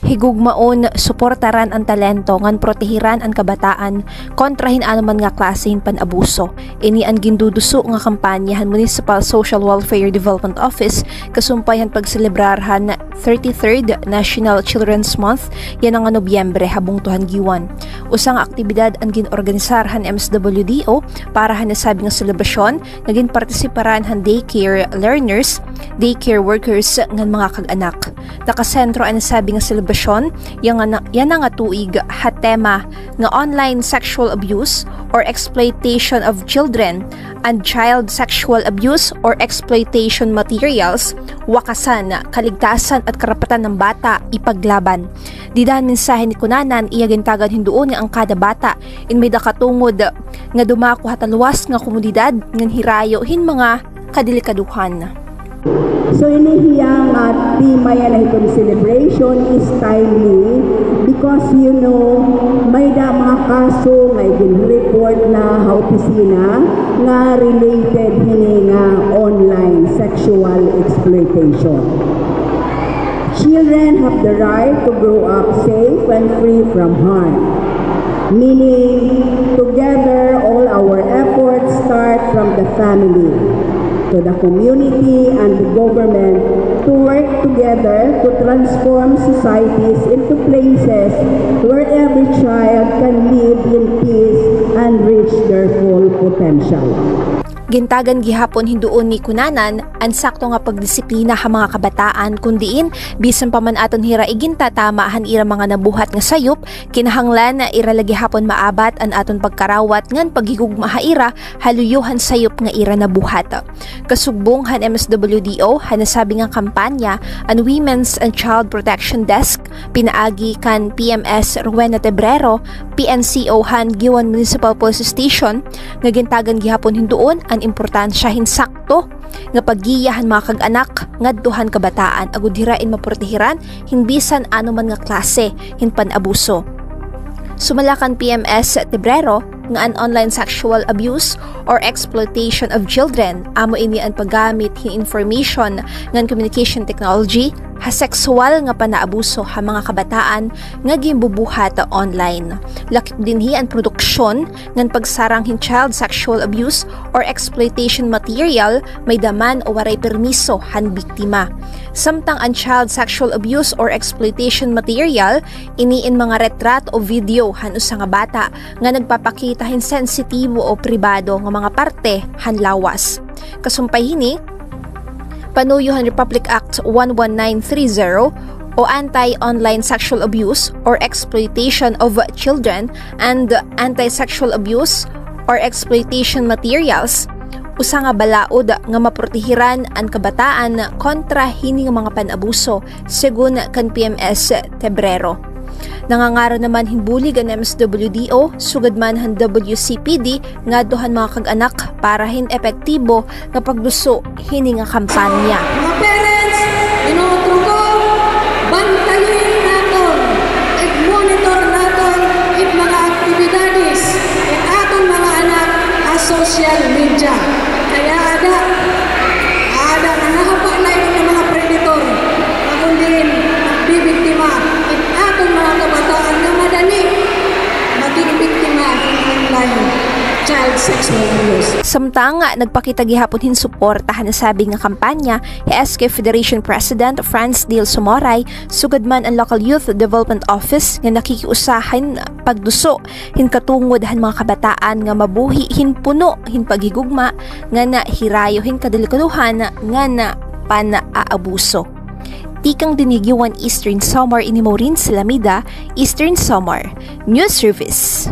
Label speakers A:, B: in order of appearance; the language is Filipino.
A: Higugmaon, suportaran ang talento ngan protehiran ang kabataan kontrahin anuman nga klasehin pan-abuso. Ini ang ginduduso nga kampanya han Municipal Social Welfare Development Office kasumpayhan pagselebrarhan 33rd National Children's Month yan ang Nobyembre habong tuhan giwan. Usang aktibidad ang ginorganisarhan MSWDO para han nasabing nga selebrasyon nga ginpartisiparan han daycare learners, daycare workers ngan mga kag-anak. Nakasentro ang nasabing nga selebrasyon yan nga tuig ha tema nga online sexual abuse or exploitation of children and child sexual abuse or exploitation materials, wakasan, kaligtasan at karapatan ng bata ipaglaban. Didahan mensahe ni kunanan iyagintagan hinduon nga ang kada bata in may dakatungod nga dumako hataluwas nga komunidad ngan hirayo hin mga kadilikaduhan.
B: So inihiyang at tema yan na itong celebration is timely because may mga kaso nga report na opisina nga related hini nga online sexual exploitation. Children have the right to grow up safe and free from harm. Meaning, together all our efforts start from the family to the community and the government to work together to transform societies into places where every child can live in peace and reach their full potential.
A: Gintagan gihapon hinduon ni kunanan ang sakto nga pagdisiplina ha mga kabataan kundiin bisan pa man aton hira igintatama han ira mga nabuhat nga sayop kinahanglan na ira lagi hapon maabat an aton pagkarawat ngan paghigugma ha ira haluyuhan sayop nga ira nabuhat. Kasugbong han MSWDO han nasabi nga kampanya ang Women's and Child Protection Desk pinaagi kan PMS Rowena Tebrero PNCO han Giwan Municipal Police Station nga gintagan gihapon hinduon ang importansya hinsakto nga paggiyahan mga kag-anak ngadtuhan kabataan agud hirain maprotehiran hinbisan anuman nga klase hinpan abuso. Sumalakan PMS Tebrero nga an online sexual abuse or exploitation of children amo ini ang paggamit hin information ngan communication technology ha sexual nga panaabuso ha mga kabataan nga gimbubuhat online. Lakip dinhi ang produksyon ngan pagsarang hin child sexual abuse or exploitation material may daman o waray permiso han biktima. Samtang ang child sexual abuse or exploitation material iniin mga retrat o video han usa nga bata nga nagpapakita hin sensitibo o pribado nga mga parte han lawas. Kasumpay hini Panuyuhan Republic Act 11930 o Anti-Online Sexual Abuse or Exploitation of Children and Anti-Sexual Abuse or Exploitation Materials usa nga balaod nga maprotehiran ang kabataan kontra hini nga mga panabuso segun kan PMS Tebrero. Nangangaro naman hinbulig ang MSWDO sugad man han WCPD nga duhan mga kag-anak para hin epektibo nga pagduso hini nga kampanya.
C: Mga parents, inotro ko, bantayin naton, i-monitor naton it mga aktibidades it aton mga anak a social media. Kaya ada nangahapa na yung mga predator magundin bibiktima it aton mga kabataan na madali maging biktima ng online child sexual abuse.
A: Samtang nagpakita gihapon hin suportahan na sabi nga kampanya SK Federation President Franz Dale Sumoray sugad man ang Local Youth Development Office nga nakikiusahan pagduso hin katungod han mga kabataan nga mabuhi hin puno hin paghigugma nga na hirayo hin kadilikaduhan nga na panaabuso. Tikang dinigiwan Eastern Samar ini Maureen Salamida, Eastern Samar News Service.